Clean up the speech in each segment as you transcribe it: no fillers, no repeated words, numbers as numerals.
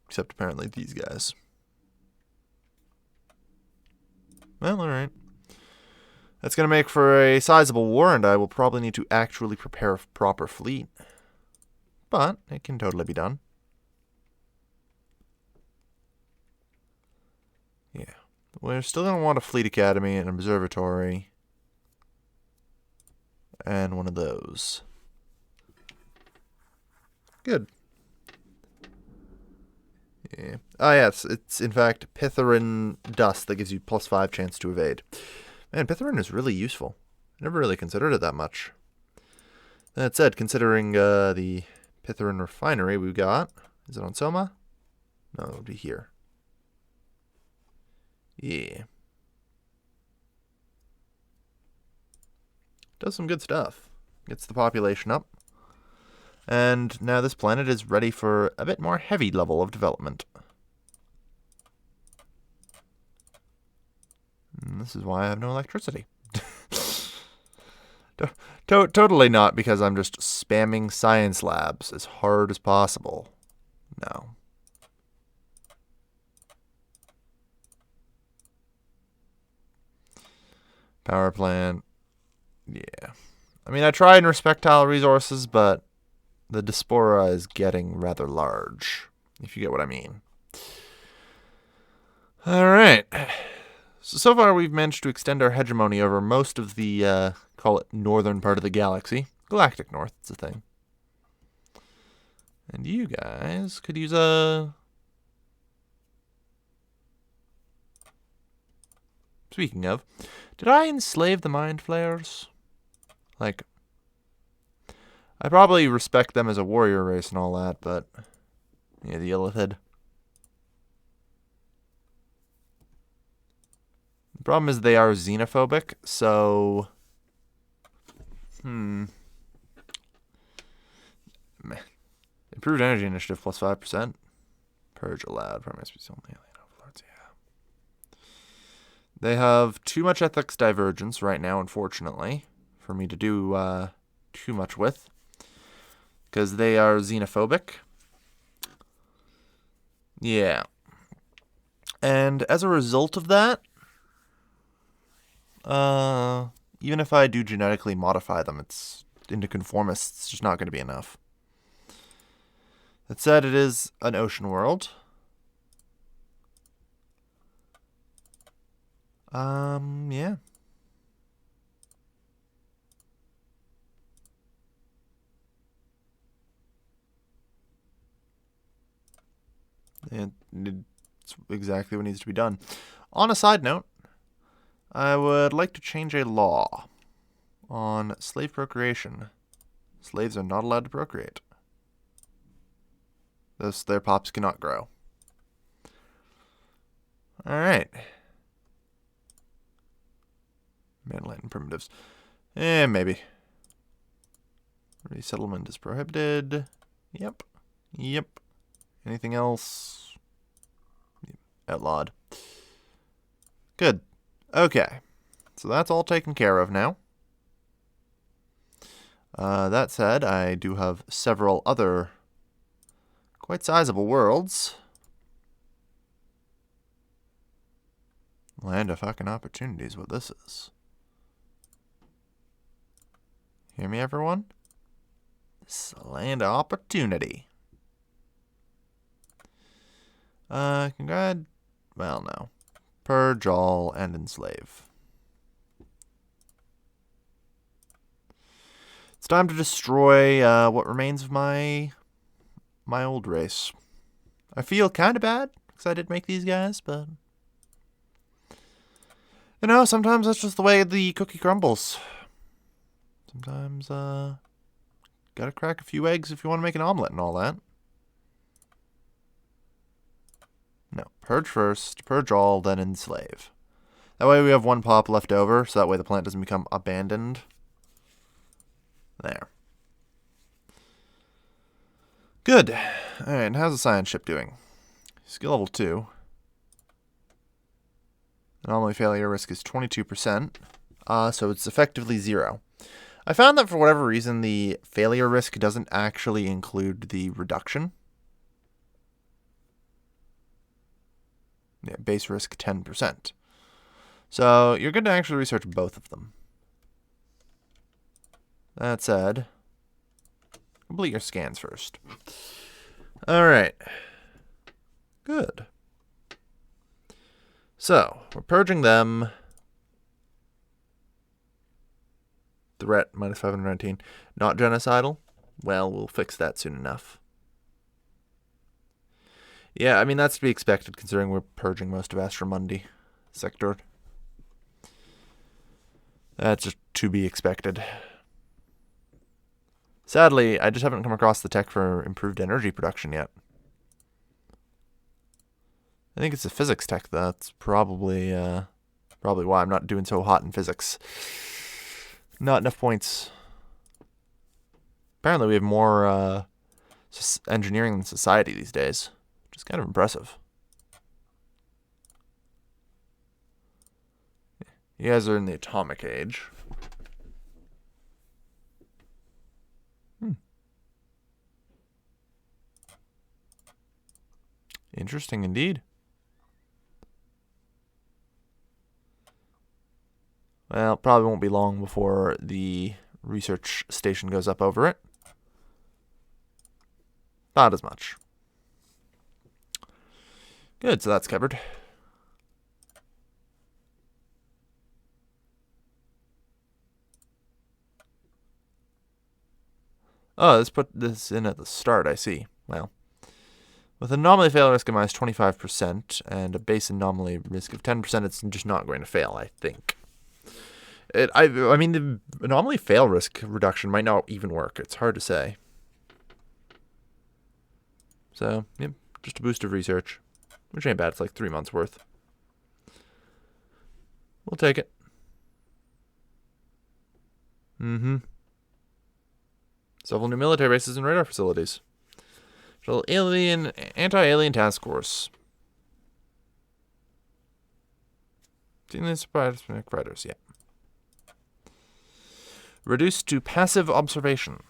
Except apparently these guys. Well, alright. That's going to make for a sizable war, and I will probably need to actually prepare a proper fleet. But it can totally be done. Yeah. We're still going to want a fleet academy, an observatory, and one of those. Good. Yeah. Ah, yes. It's, in fact, Pitherin Dust that gives you +5 chance to evade. Man, Pitherin is really useful. I never really considered it that much. That said, considering the Pitherin refinery we've got, is it on Soma? No, it would be here. Yeah. Does some good stuff. Gets the population up. And now this planet is ready for a bit more heavy level of development. And this is why I have no electricity. Totally not because I'm just spamming science labs as hard as possible. No. Power plant. Yeah. I mean, I try and respect tile resources, but the diaspora is getting rather large, if you get what I mean. Alright. So far we've managed to extend our hegemony over most of the, call it northern part of the galaxy. Galactic North, it's a thing. And you guys could use a... Speaking of, did I enslave the Mind Flayers? Like, I probably respect them as a warrior race and all that, but... Yeah, the Illithid. The problem is they are xenophobic, so... Meh. Improved energy initiative +5%. Purge allowed. Primary species only. Alien overlords, yeah. They have too much ethics divergence right now, unfortunately, for me to do too much with. Because they are xenophobic. Yeah. And as a result of that, even if I do genetically modify them, it's into conformists, it's just not going to be enough. That said, it is an ocean world. Yeah. It's exactly what needs to be done. On a side note, I would like to change a law on slave procreation. Slaves are not allowed to procreate. Thus, their pops cannot grow. Alright. Man-Latin primitives. Maybe. Resettlement is prohibited. Yep. Anything else? Outlawed. Good. Okay. So that's all taken care of now. That said, I do have several other quite sizable worlds. Land of fucking opportunities, what this is. Hear me, everyone? This is a land of opportunity. Well, no. Purge all and enslave. It's time to destroy what remains of my old race. I feel kind of bad because I did make these guys, but you know, sometimes that's just the way the cookie crumbles. Sometimes gotta crack a few eggs if you want to make an omelet and all that. No, purge first, purge all, then enslave. That way we have one pop left over, so that way the plant doesn't become abandoned. There. Good. Alright, how's the science ship doing? Skill level 2. Anomaly failure risk is 22%. So it's effectively 0. I found that for whatever reason, the failure risk doesn't actually include the reduction. Yeah, base risk 10%. So you're good to actually research both of them. That said, complete your scans first. All right. Good. So we're purging them. Threat minus 519. Not genocidal. Well, we'll fix that soon enough. Yeah, I mean, that's to be expected considering we're purging most of Astromundi sector. That's just to be expected. Sadly, I just haven't come across the tech for improved energy production yet. I think it's a physics tech. That's probably why I'm not doing so hot in physics. Not enough points. Apparently, we have more engineering than society these days, which is kind of impressive. You guys are in the atomic age. Interesting indeed. Well, probably won't be long before the research station goes up over it. Not as much. Good, so that's covered. Oh, let's put this in at the start, I see. Well, with an anomaly fail risk of minus 25% and a base anomaly risk of 10%, it's just not going to fail, I think. I mean, the anomaly fail risk reduction might not even work. It's hard to say. So, yep, just a boost of research, which ain't bad. It's like 3 months worth. We'll take it. Several new military bases and radar facilities. Anti-alien task force. Seen this fighters, yeah. Reduced to passive observation.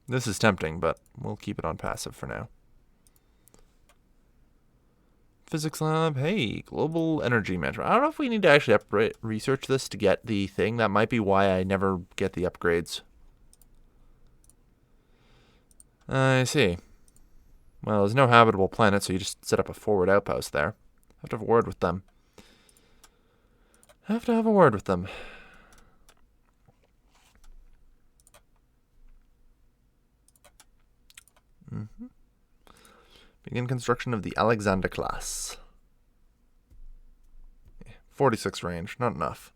This is tempting, but we'll keep it on passive for now. Physics lab. Hey, global energy management. I don't know if we need to actually research this to get the thing. That might be why I never get the upgrades. I see. Well, there's no habitable planet, so you just set up a forward outpost there. Have to have a word with them. Begin construction of the Alexander class. 46 range, not enough.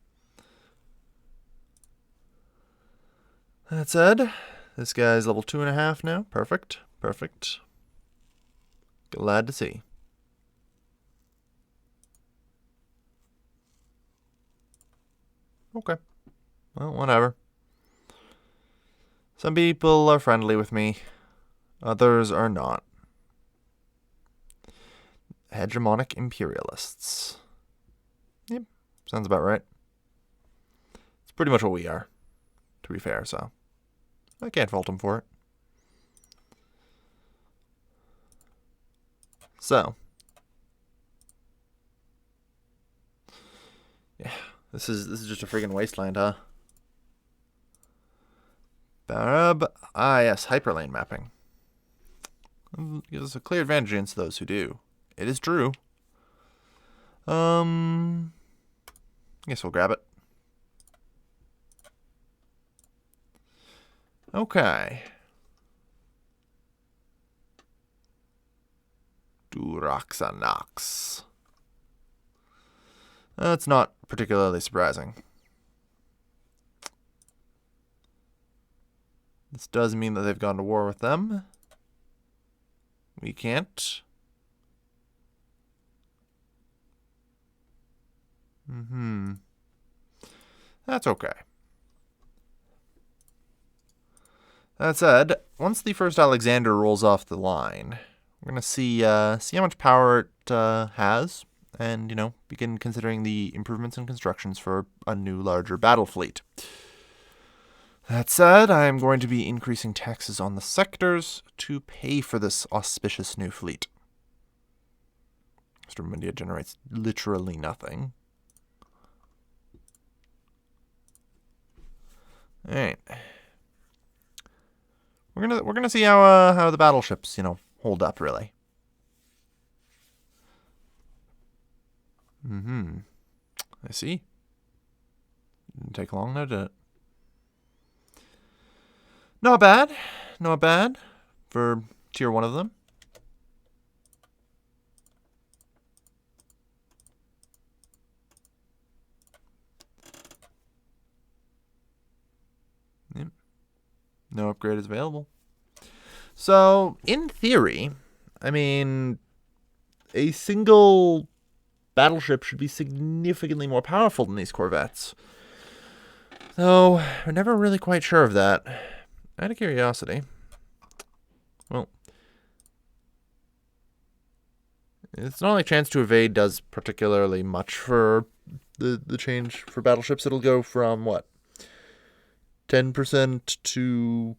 That said, this guy's level 2.5 now. Perfect. Glad to see. Okay. Well, whatever. Some people are friendly with me. Others are not. Hegemonic imperialists. Yep, sounds about right. It's pretty much what we are, to be fair, so I can't fault them for it. So, yeah, this is just a friggin' wasteland, huh? Barab, yes, hyperlane mapping. Gives us a clear advantage against those who do. It is true. I guess we'll grab it. Okay. Duraxanax. That's not particularly surprising. This does mean that they've gone to war with them. We can't. That's okay. That said, once the first Alexander rolls off the line, we're going to see how much power it has, and, begin considering the improvements and constructions for a new, larger battle fleet. That said, I am going to be increasing taxes on the sectors to pay for this auspicious new fleet. Mr. India generates literally nothing. All right. We're gonna see how the battleships, hold up really. I see. Didn't take long, no, did it? Not bad. Not bad for tier 1 of them. Yep. No upgrade is available. So, in theory, I mean, a single battleship should be significantly more powerful than these corvettes. Though, we're never really quite sure of that. Out of curiosity. Well, it's not like chance to evade does particularly much for the change for battleships. It'll go from, what, 10% to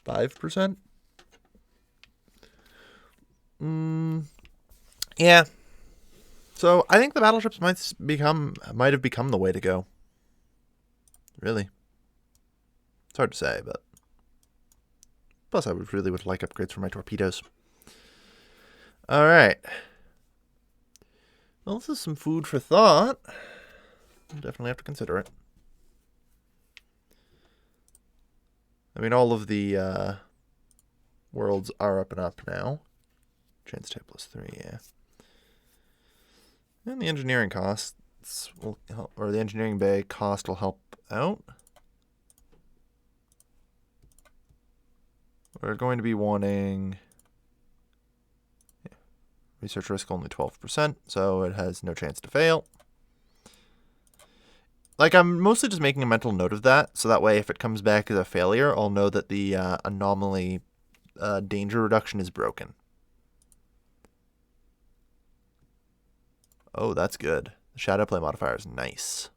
5%? Yeah. So I think the battleships might have become the way to go. Really. It's hard to say, but plus I would like upgrades for my torpedoes. All right. Well, this is some food for thought. I'll definitely have to consider it. I mean, all of the worlds are up and up now. Chance to +3, yeah. And the engineering costs will help, or the engineering bay cost will help out. We're going to be wanting research risk only 12%, so it has no chance to fail. Like, I'm mostly just making a mental note of that, so that way if it comes back as a failure, I'll know that the anomaly danger reduction is broken. Oh, that's good. The shadow play modifier is nice.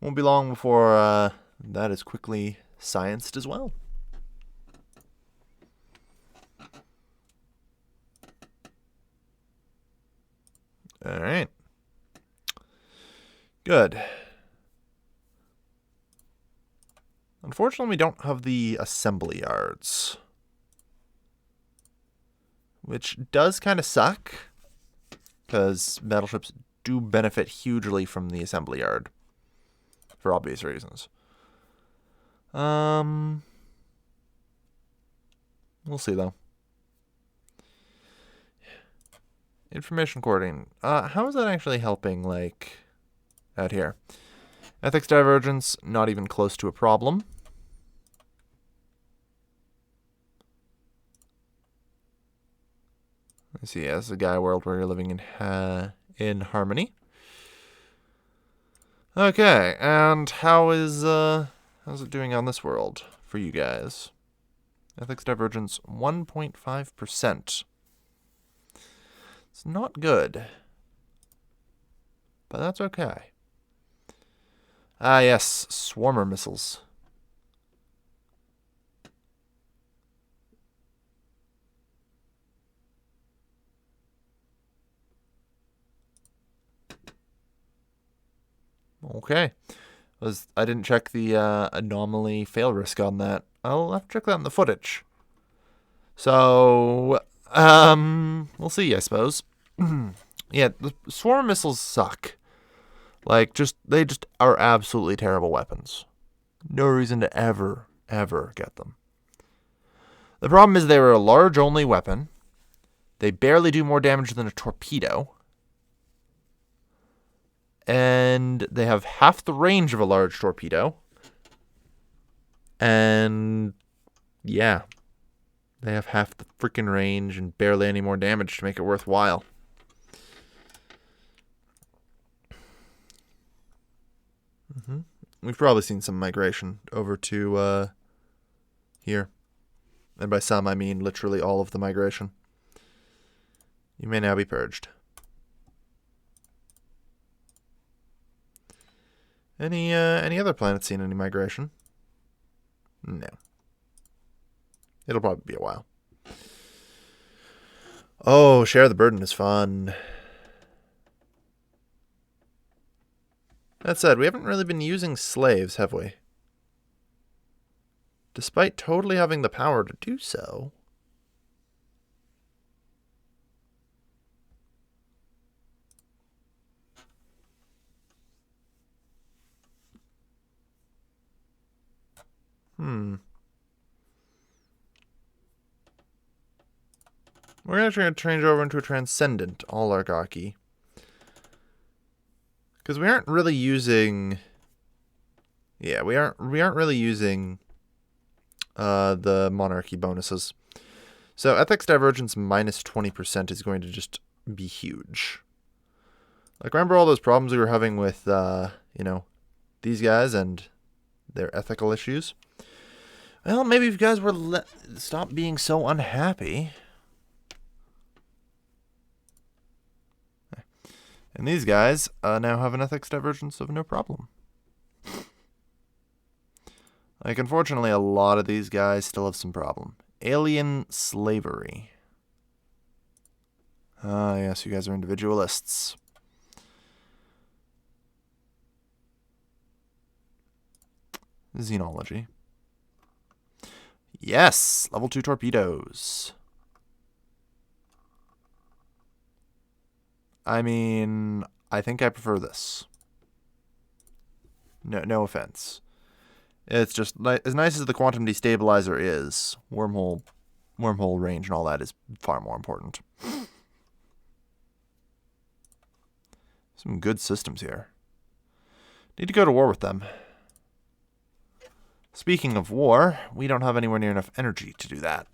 Won't be long before that is quickly scienced as well. All right. Good. Unfortunately, we don't have the assembly yards, which does kind of suck, because battleships do benefit hugely from the assembly yard, for obvious reasons. We'll see, though. Information coordinating. How is that actually helping, like, out here? Ethics divergence, not even close to a problem. Let's see, as a Gaia world where you're living in harmony. Okay, and how's it doing on this world for you guys? Ethics divergence 1.5%. It's not good, but that's okay. Ah, yes, swarmer missiles. Okay. I didn't check the anomaly fail risk on that. I'll have to check that in the footage. So, we'll see, I suppose. Yeah, the swarm missiles suck. Like, they just are absolutely terrible weapons. No reason to ever get them. The problem is they were a large-only weapon. They barely do more damage than a torpedo. And they have half the range of a large torpedo. And, yeah. They have half the freaking range and barely any more damage to make it worthwhile. We've probably seen some migration over to here. And by some, I mean literally all of the migration. You may now be purged. Any other planets seen any migration? No. It'll probably be a while. Oh, share the burden is fun. That said, we haven't really been using slaves, have we? Despite totally having the power to do so. We're actually going to change over into a transcendent oligarchy. Because we aren't really using... Yeah, we aren't really using the monarchy bonuses. So ethics divergence minus 20% is going to just be huge. Like, remember all those problems we were having with, you know, these guys and their ethical issues? Well, maybe if you guys were stop being so unhappy. And these guys now have an ethics divergence of no problem. Like, unfortunately, a lot of these guys still have some problem. Alien slavery. Ah, yes, you guys are individualists. Xenology. Yes! Level 2 torpedoes. I mean, I think I prefer this. No offense. It's just, as nice as the quantum destabilizer is, wormhole range and all that is far more important. Some good systems here. Need to go to war with them. Speaking of war, we don't have anywhere near enough energy to do that.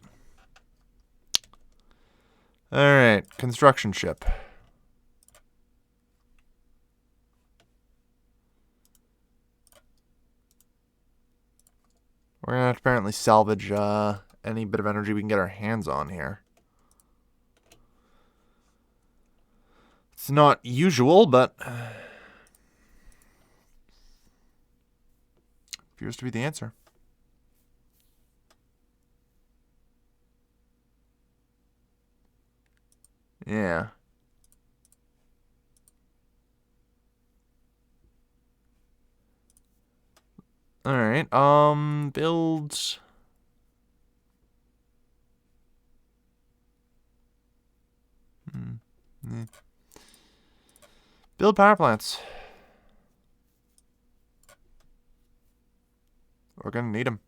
Alright, construction ship. We're going to have to apparently salvage any bit of energy we can get our hands on here. It's not usual, but appears to be the answer. Yeah. Alright, build... Build power plants. We're going to need them.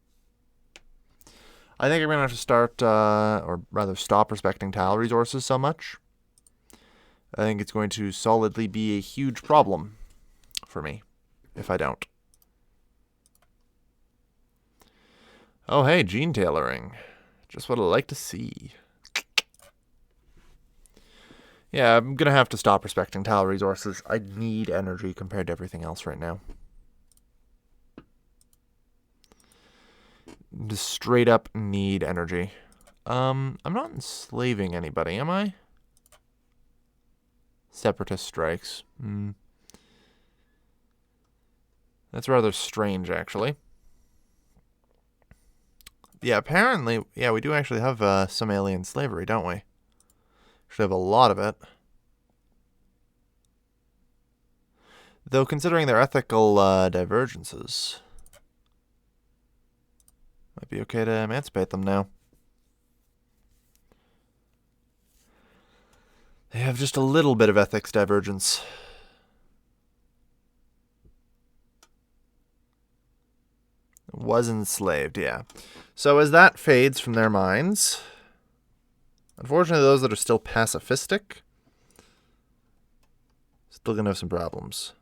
I think I'm going to have to start, or rather stop respecting tile resources so much. I think it's going to solidly be a huge problem for me if I don't. Oh, hey, gene tailoring. Just what I like to see. Yeah, I'm going to have to stop respecting tile resources. I need energy compared to everything else right now. Just straight up need energy. I'm not enslaving anybody, am I? Separatist strikes. That's rather strange, actually. Yeah, apparently, yeah, we do actually have some alien slavery, don't we? Should have a lot of it. Though, considering their ethical divergences, might be okay to emancipate them now. They have just a little bit of ethics divergence. Was enslaved, yeah. So as that fades from their minds, unfortunately those that are still pacifistic, still gonna have some problems.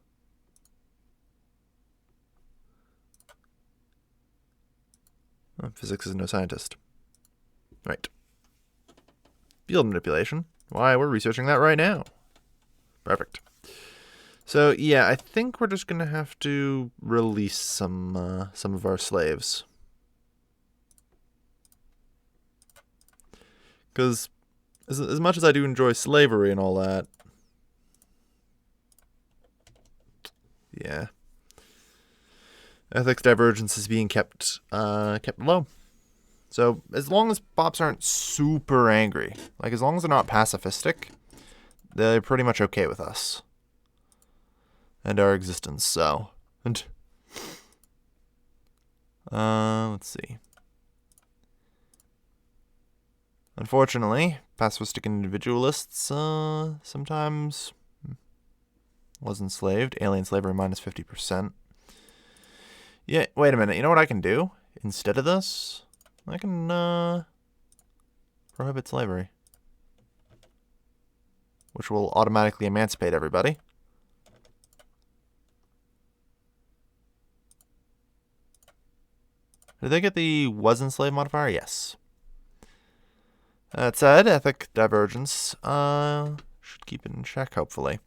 Oh, physics is no scientist. Right. Field manipulation. Why, we're researching that right now. Perfect. So, yeah, I think we're just going to have to release some of our slaves. Because as much as I do enjoy slavery and all that, yeah, Ethics divergence is being kept low. So as long as pops aren't super angry, like as long as they're not pacifistic, they're pretty much okay with us and our existence. So, and let's see. Unfortunately, pacifistic individualists sometimes was enslaved. Alien slavery minus 50%. Yeah, wait a minute. You know what I can do instead of this? I can prohibit slavery, which will automatically emancipate everybody. Did they get the was enslaved modifier? Yes. That said, ethic divergence should keep it in check, hopefully.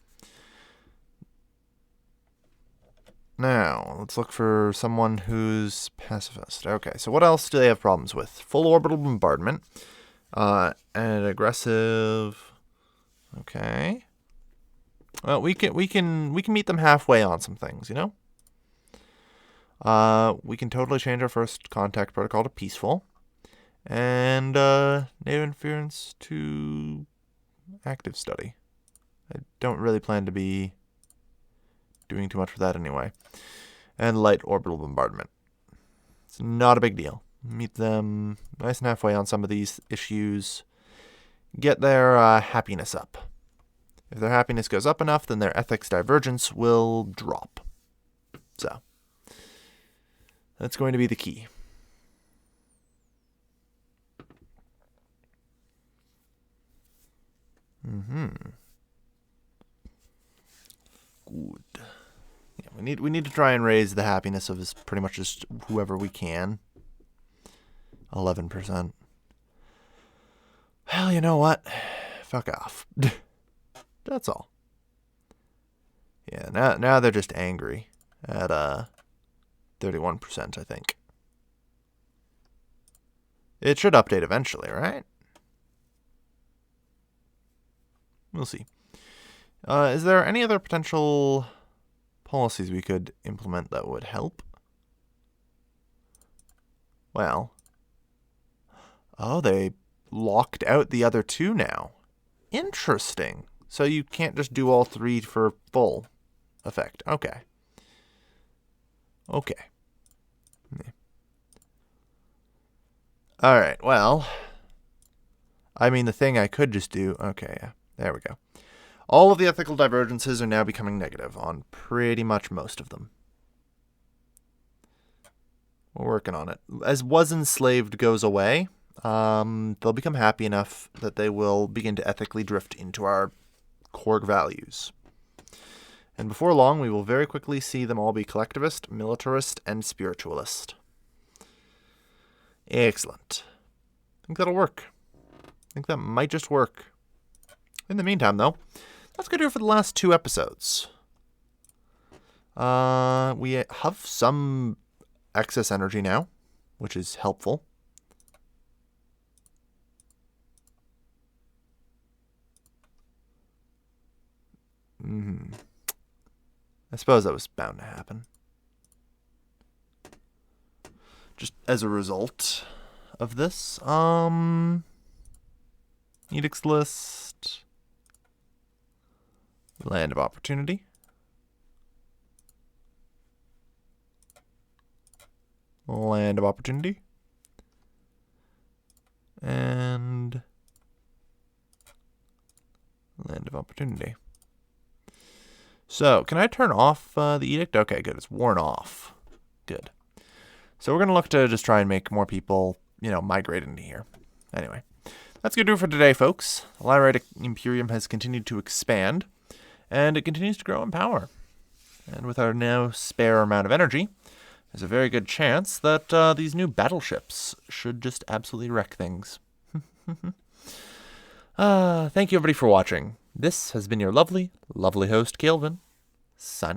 Now, let's look for someone who's pacifist. Okay, so what else do they have problems with? Full orbital bombardment, and aggressive. Okay. Well, we can meet them halfway on some things, you know. We can totally change our first contact protocol to peaceful, and native interference to active study. I don't really plan to be doing too much with that anyway. And light orbital bombardment. It's not a big deal. Meet them nice and halfway on some of these issues. Get their happiness up. If their happiness goes up enough, then their ethics divergence will drop. So, that's going to be the key. Good. Yeah, we need to try and raise the happiness of pretty much just whoever we can. 11%. Well, you know what? Fuck off. That's all. Yeah, now they're just angry at 31%, I think. It should update eventually, right? We'll see. Is there any other potential policies we could implement that would help? Well, they locked out the other two now. Interesting. So you can't just do all three for full effect. Okay. Yeah. All right, well, I mean, the thing I could just do... Okay, yeah, there we go. All of the ethical divergences are now becoming negative on pretty much most of them. We're working on it. As was enslaved goes away, they'll become happy enough that they will begin to ethically drift into our core values. And before long, we will very quickly see them all be collectivist, militarist, and spiritualist. Excellent. I think that'll work. I think that might just work. In the meantime, though, let's go do it for the last 2 episodes. We have some excess energy now, which is helpful. I suppose that was bound to happen. Just as a result of this, edicts list, land of opportunity, land of opportunity, and land of opportunity. So, can I turn off the edict? Okay, good. It's worn off. Good. So we're going to look to just try and make more people, migrate into here. Anyway, that's going to do it for today, folks. The Lyratic Imperium has continued to expand, and it continues to grow in power. And with our now spare amount of energy, there's a very good chance that these new battleships should just absolutely wreck things. Thank you, everybody, for watching. This has been your lovely, lovely host, Kelvin, signing